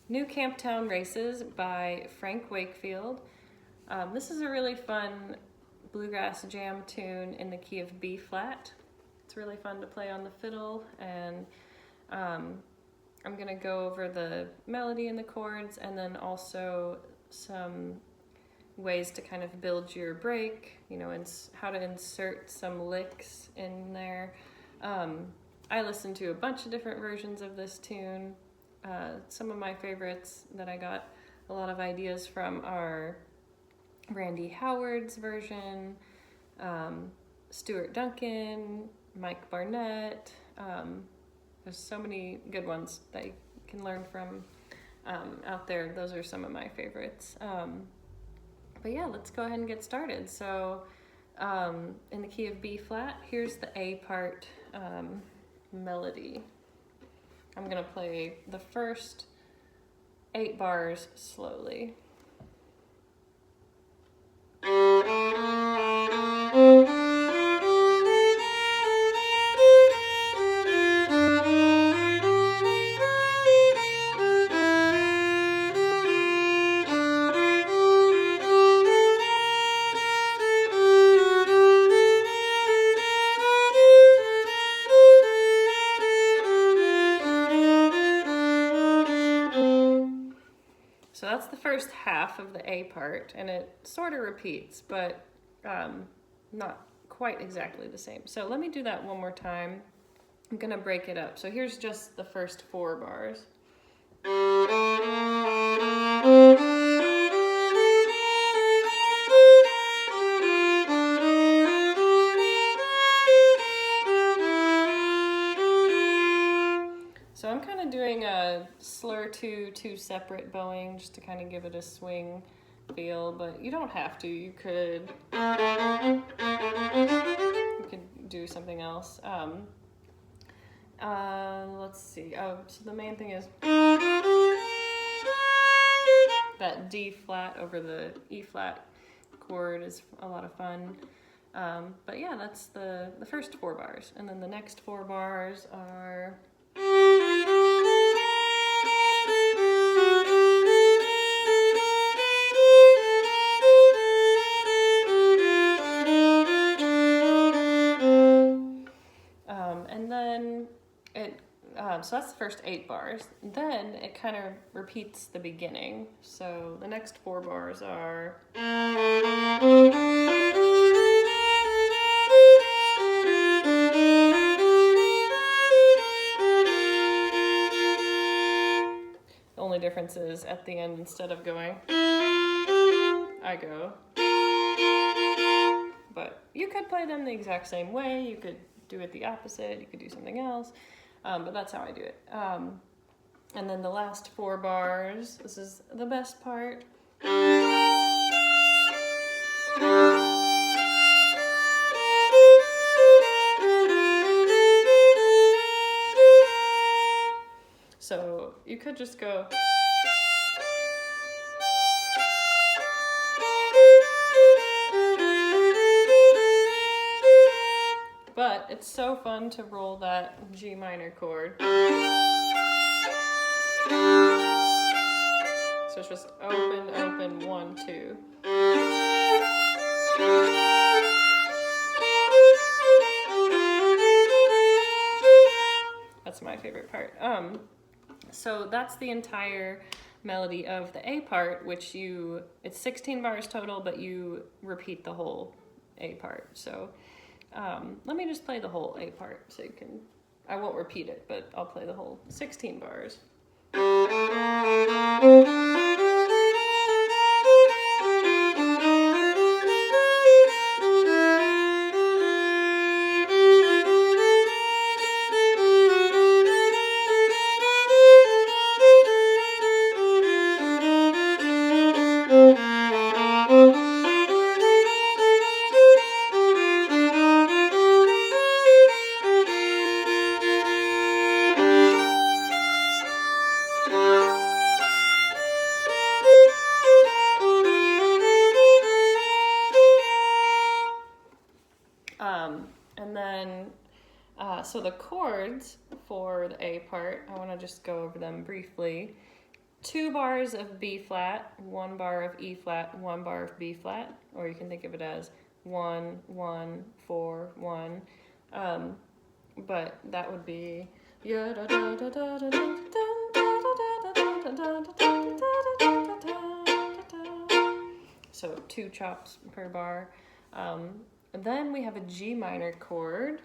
New Camptown Races by Wakefield. This is a really fun bluegrass jam tune in the key of B flat. It's really fun to play on the fiddle, and I'm going to go over the melody and the chords, and then also some ways to kind of build your break, and how to insert some licks in there. I listened to a bunch of different versions of this tune. Some of my favorites that I got a lot of ideas from are Randy Howard's version, Stuart Duncan, Mike Barnett. There's so many good ones that you can learn from out there. Those are some of my favorites. But yeah, let's go ahead and get started. So in the key of B flat, here's the A part melody. I'm going to play the first 8 bars slowly. So that's the first half of the A part, and it sort of repeats, but not quite exactly the same. So let me do that one more time. I'm gonna break it up. So here's just the first 4 bars. So I'm kind of doing a slur 2 separate bowing just to kind of give it a swing feel, but you don't have to. You could do something else. Let's see. Oh, so the main thing is that D flat over the E flat chord is a lot of fun. But yeah, that's the first 4 bars, and then the next 4 bars are. And then so that's the first 8 bars. Then it kind of repeats the beginning. So the next 4 bars are. The only difference is at the end, instead of going, I go. But you could play them the exact same way. You could do it the opposite. You could do something else. But that's how I do it. And then the last 4 bars, this is the best part. So you could just go. But it's so fun to roll that G minor chord. So it's just open, open, 1, 2. That's my favorite part. So that's the entire melody of the A part, which it's 16 bars total, but you repeat the whole A part. So let me just play the whole A part so you can, I won't repeat it, but I'll play the whole 16 bars. And then, so the chords for the A part, I want to just go over them briefly. 2 bars of B flat, 1 bar of E flat, 1 bar of B flat, or you can think of it as 1, 1, 4, 1. But that would be so 2 chops per bar. And then we have a G minor chord.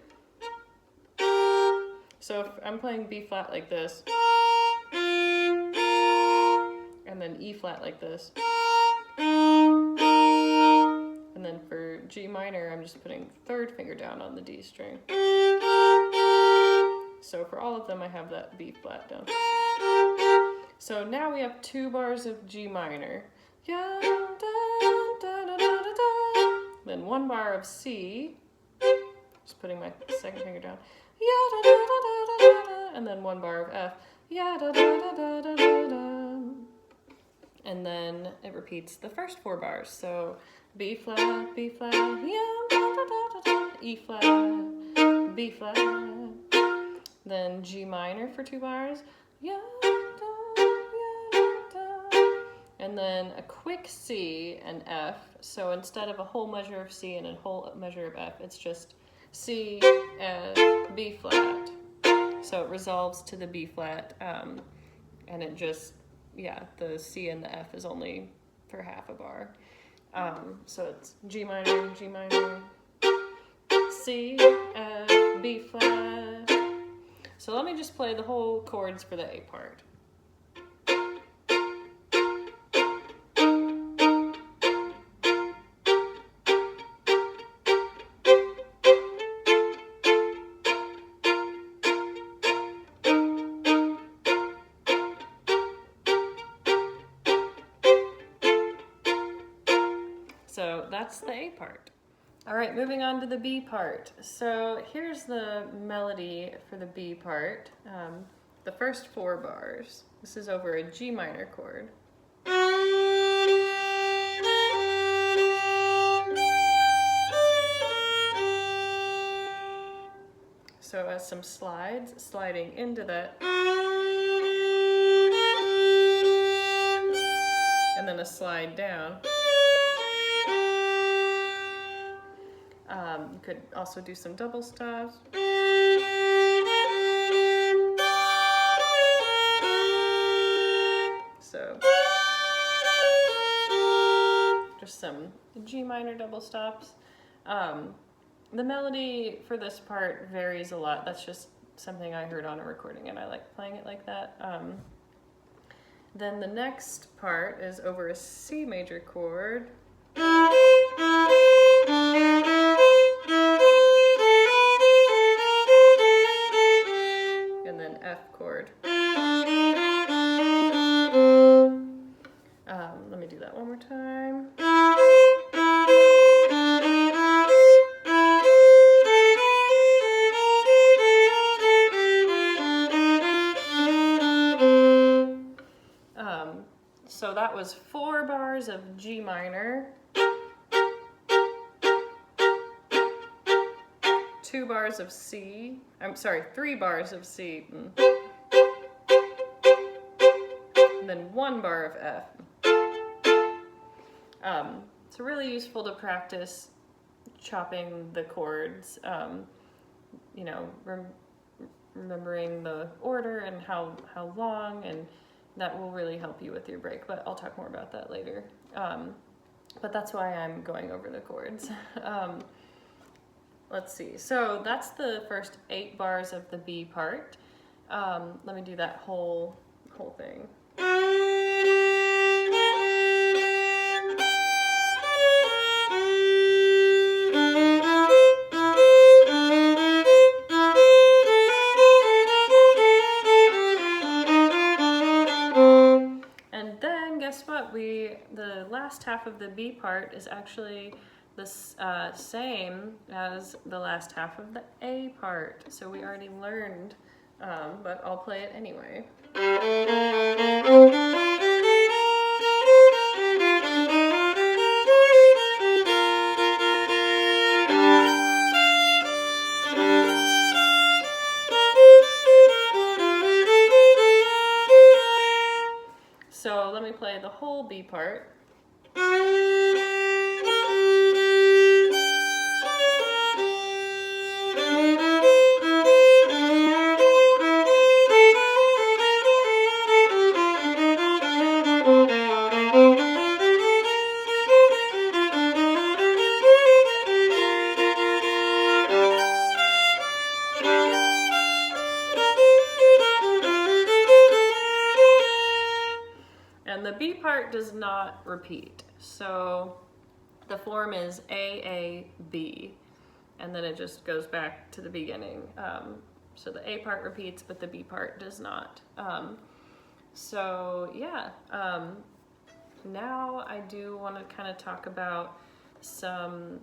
So if I'm playing B flat like this, and then E flat like this, and then for G minor, I'm just putting 3rd finger down on the D string. So for all of them, I have that B flat down. So now we have 2 bars of G minor. Then 1 bar of C, just putting my 2nd finger down. And then 1 bar of F. And then it repeats the first 4 bars. So B flat, B flat, E flat, B flat. Then G minor for 2 bars. And then a quick C and F. So instead of a whole measure of C and a whole measure of F, it's just C, F, B flat. So it resolves to the B flat, and it just, the C and the F is only for half a bar. So it's G minor, C, F, B flat. So let me just play the whole chords for the A part. So that's the A part. All right, moving on to the B part. So here's the melody for the B part. The first 4 bars. This is over a G minor chord. So it has some slides, sliding into that. And then a slide down. You could also do some double stops. So just some G minor double stops. The melody for this part varies a lot. That's just something I heard on a recording and I like playing it like that. Then the next part is over a C major chord. And then F chord. Let me do that one more time. So that was 4 bars of G minor, 2 bars of C, 3 bars of C, and then 1 bar of F. It's really useful to practice chopping the chords, remembering the order and how long, and that will really help you with your break, but I'll talk more about that later. But that's why I'm going over the chords. Let's see, so that's the first 8 bars of the B part. Let me do that whole thing. The last half of the B part is actually the same as the last half of the A part. So we already learned, but I'll play it anyway. So let me play the whole B part. And the B part does not repeat. So the form is A, A, B, and then it just goes back to the beginning. So the A part repeats, but the B part does not. So yeah, now I do want to kind of talk about some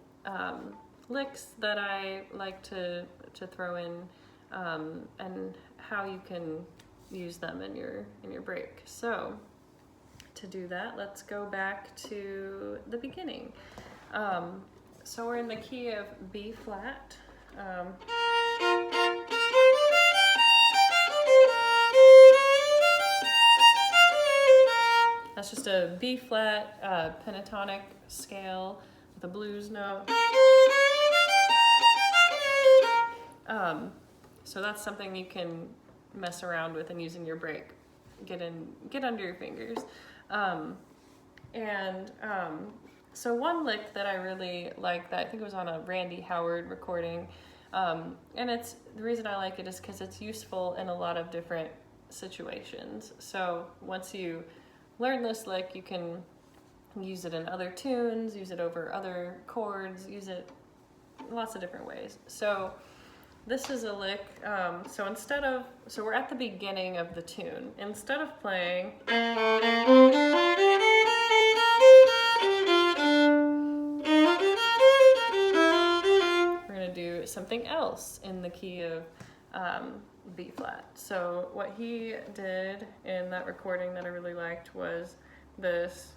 licks that I like to throw in, and how you can use them in your break. So to do that, let's go back to the beginning. So we're in the key of B flat. That's just a B flat pentatonic scale with a blues note. So that's something you can mess around with and use in your break. Get under your fingers. So one lick that I really like, that I think it was on a Randy Howard recording, and the reason I like it is because it's useful in a lot of different situations. So once you learn this lick, you can use it in other tunes, use it over other chords, use it lots of different ways. So this is a lick, so we're at the beginning of the tune. Instead of playing, we're gonna do something else in the key of B flat. So what he did in that recording that I really liked was this.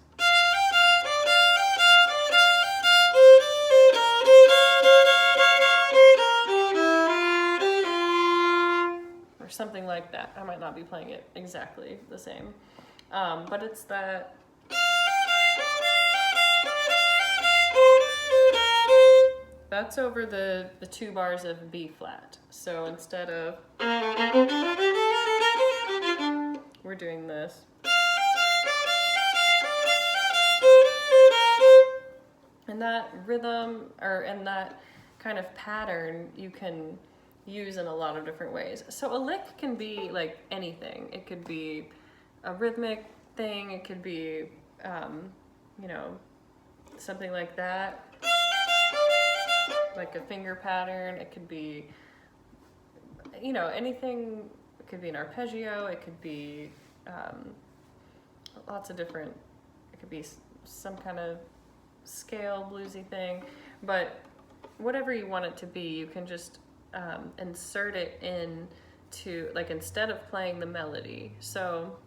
Or something like that. I might not be playing it exactly the same, but it's that. That's over the 2 bars of B flat. So instead of, we're doing this. And that rhythm, and that kind of pattern, you can use in a lot of different ways. So a lick can be like anything. It could be a rhythmic thing. It could be, something like that, like a finger pattern. It could be, anything. It could be an arpeggio. It could be lots of different. It could be some kind of scale bluesy thing, but whatever you want it to be, you can just insert it into, like, instead of playing the melody. So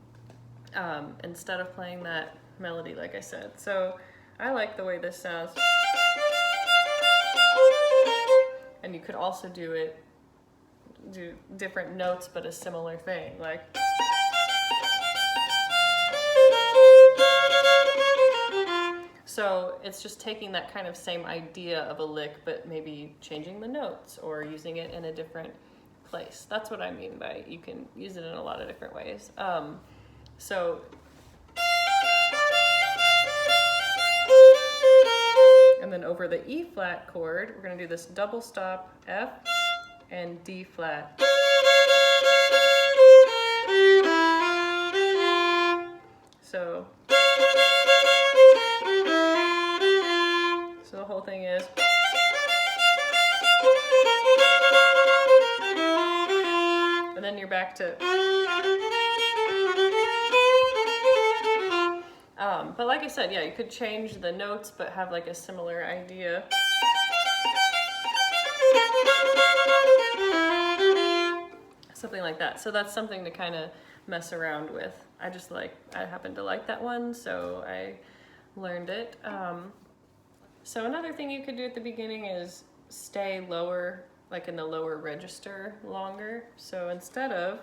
instead of playing that melody, like I said. So I like the way this sounds. And you could also do different notes, but a similar thing, like. So it's just taking that kind of same idea of a lick, but maybe changing the notes or using it in a different place. That's what I mean by you can use it in a lot of different ways. So and then over the E flat chord, we're going to do this double stop F and D flat. So the whole thing is. And then you're back to. But like I said, yeah, you could change the notes, but have like a similar idea. Something like that. So that's something to kind of mess around with. I happen to like that one, so I learned it. So another thing you could do at the beginning is stay lower, like in the lower register longer. So instead of,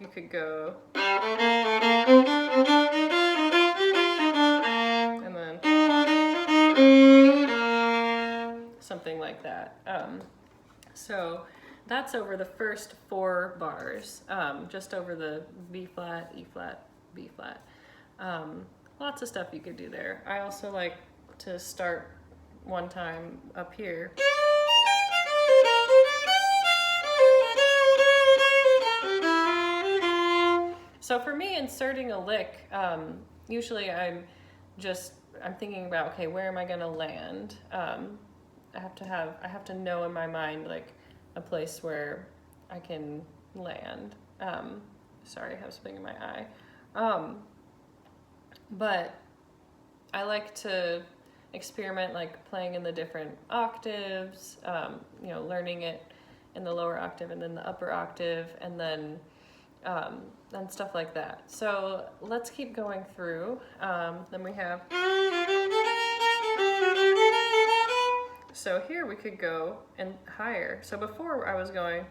you could go, and then something like that. So that's over the first 4 bars, just over the B flat, E flat, B flat. Lots of stuff you could do there. I also like to start one time up here. So for me, inserting a lick, usually I'm thinking about, okay, where am I gonna land? I have to know in my mind like a place where I can land. Sorry, I have something in my eye. But I like to experiment, like playing in the different octaves, learning it in the lower octave and then the upper octave, and then stuff like that. So let's keep going through. Then we have, so here we could go and higher. So before I was going,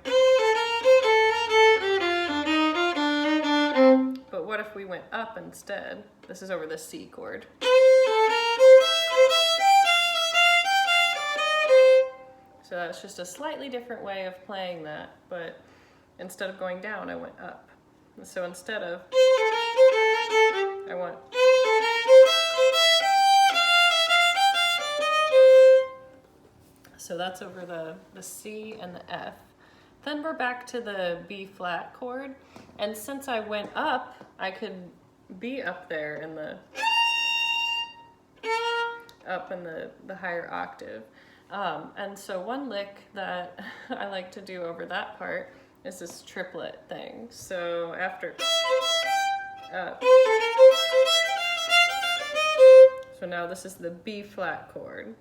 but what if we went up instead? This is over the C chord. So that's just a slightly different way of playing that, but instead of going down, I went up. So instead of, I went, so that's over the C and the F. Then we're back to the B flat chord, and since I went up, I could be up there in the higher octave. And so one lick that I like to do over that part is this triplet thing. So after, so now this is the B flat chord.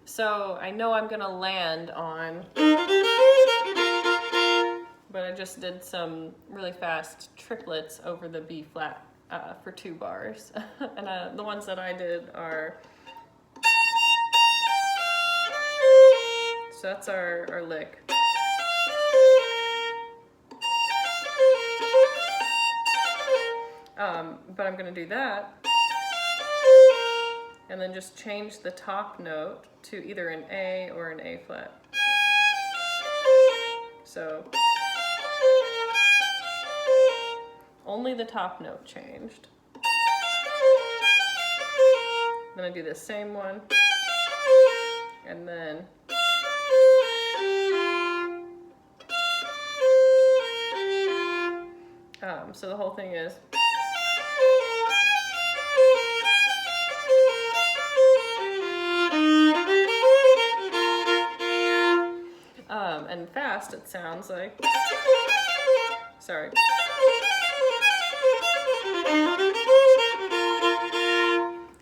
So I know I'm gonna land on, but I just did some really fast triplets over the B flat for 2 bars. And the ones that I did are, so that's our lick. But I'm gonna do that, and then just change the top note to either an A or an A flat. So only the top note changed. Then I do the same one, and then so the whole thing is, and fast it sounds like, sorry.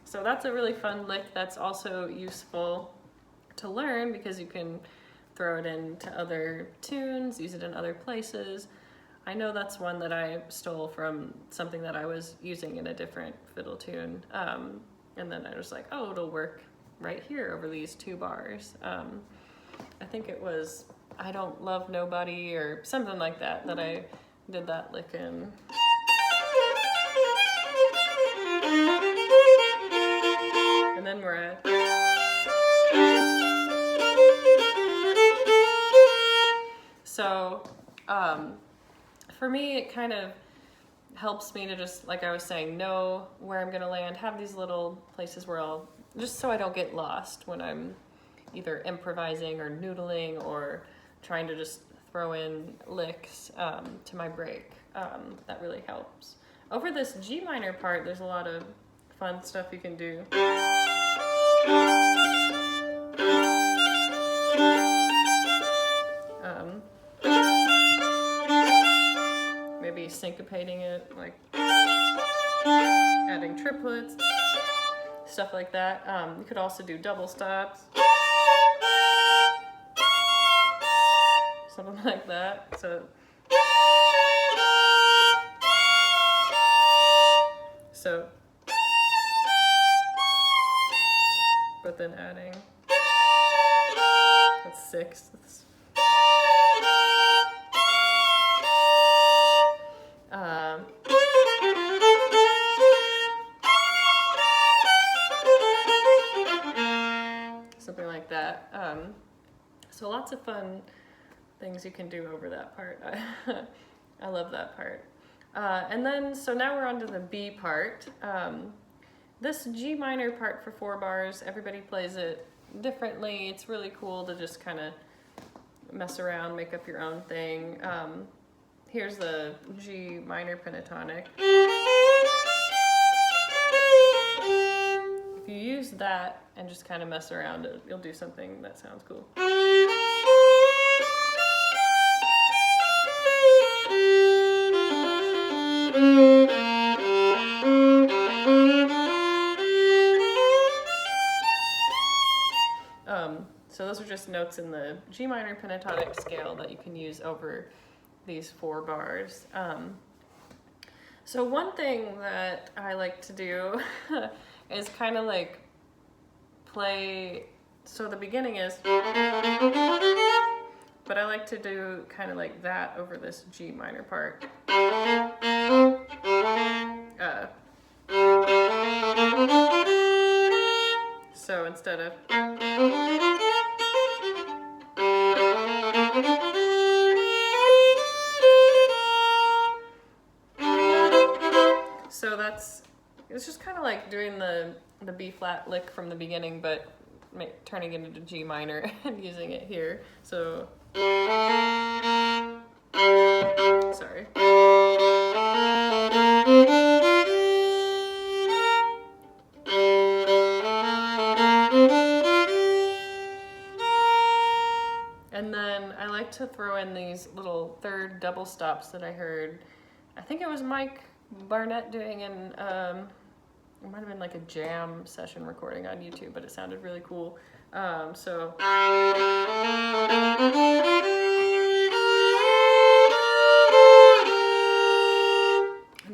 So that's a really fun lick that's also useful to learn because you can throw it into other tunes, use it in other places. I know that's one that I stole from something that I was using in a different fiddle tune. And then I was like, oh, it'll work right here over these 2 bars. I think it was I Don't Love Nobody or something like that that I did that lick in. And then we're at, so for me it kind of helps me to just, like I was saying, know where I'm gonna land, have these little places where I'll, just so I don't get lost when I'm either improvising or noodling or trying to just throw in licks to my break. That really helps. Over this G minor part, there's a lot of fun stuff you can do. Maybe syncopating it, like adding triplets, stuff like that. You could also do double stops, something like that. So but then adding, that's sixths. Something like that. So lots of fun things you can do over that part. I love that part. And then, so now we're on to the B part. This G minor part for 4 bars, everybody plays it differently. It's really cool to just kind of mess around, make up your own thing. Here's the G minor pentatonic. If you use that and just kind of mess around, you'll do something that sounds cool. So those are just notes in the G minor pentatonic scale that you can use over these 4 bars. So one thing that I like to do is kind of like play, so the beginning is, but I like to do kind of like that over this G minor part. So instead of, so it's just kind of like doing the B flat lick from the beginning, but turning it into G minor and using it here. So, sorry. And then I like to throw in these little third double stops that I heard. I think it was Mike Barnett doing in, it might have been like a jam session recording on YouTube, but it sounded really cool. And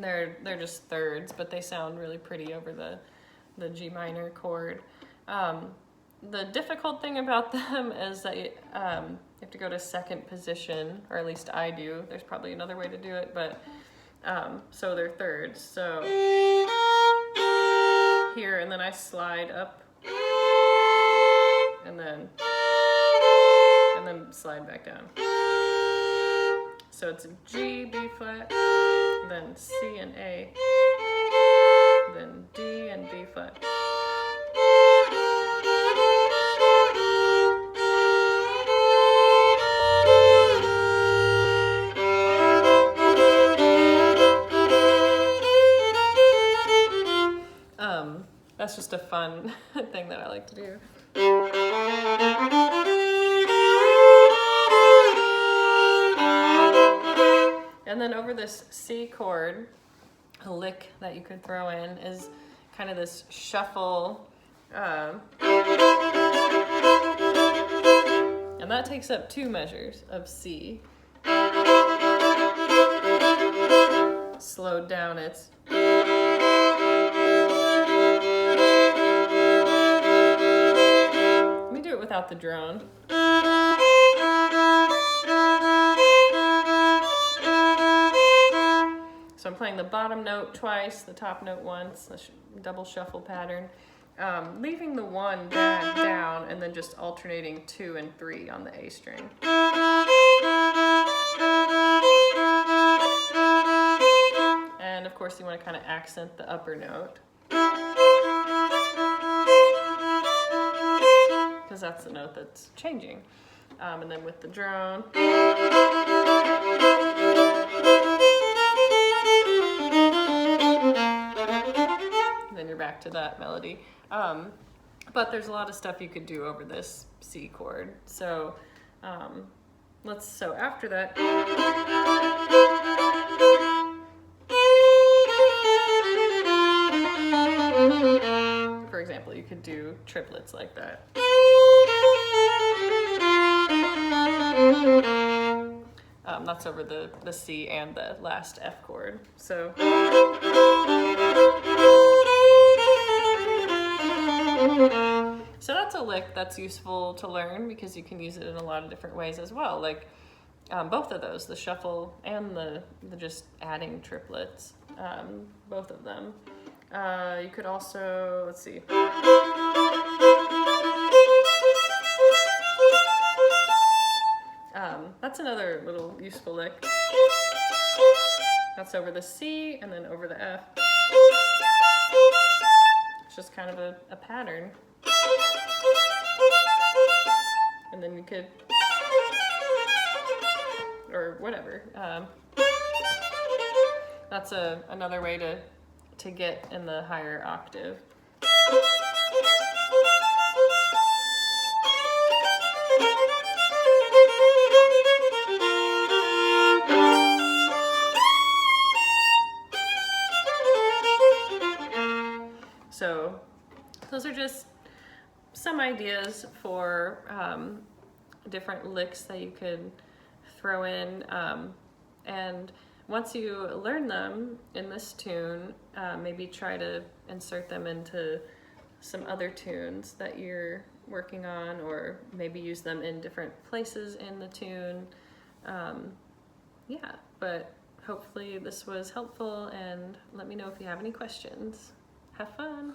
they're just thirds, but they sound really pretty over the G minor chord. The difficult thing about them is that you have to go to second position, or at least I do. There's probably another way to do it, but so they're thirds. So here, and then I slide up, and then slide back down. So it's G, B flat, then C and A, then D and B flat. That's just a fun thing that I like to do. And then over this C chord, a lick that you could throw in is kind of this shuffle. And that takes up 2 measures of C. Slowed down, it's. Without the drone. So I'm playing the bottom note twice, the top note once, a double shuffle pattern, leaving the 1 down, and then just alternating 2 and 3 on the A string. And of course you want to kind of accent the upper note, because that's the note that's changing. And then with the drone, then you're back to that melody. But there's a lot of stuff you could do over this C chord. So so after that, for example, you could do triplets like that. That's over the C and the last F chord. So So that's a lick that's useful to learn because you can use it in a lot of different ways as well. Like both of those, the shuffle and the just adding triplets, both of them. You could also, let's see. That's another little useful lick. That's over the C and then over the F. It's just kind of a pattern. And then you could, or whatever. That's another way to get in the higher octave. So those are just some ideas for different licks that you could throw in. And once you learn them in this tune, maybe try to insert them into some other tunes that you're working on, or maybe use them in different places in the tune. Yeah, but hopefully this was helpful, and let me know if you have any questions. Have fun!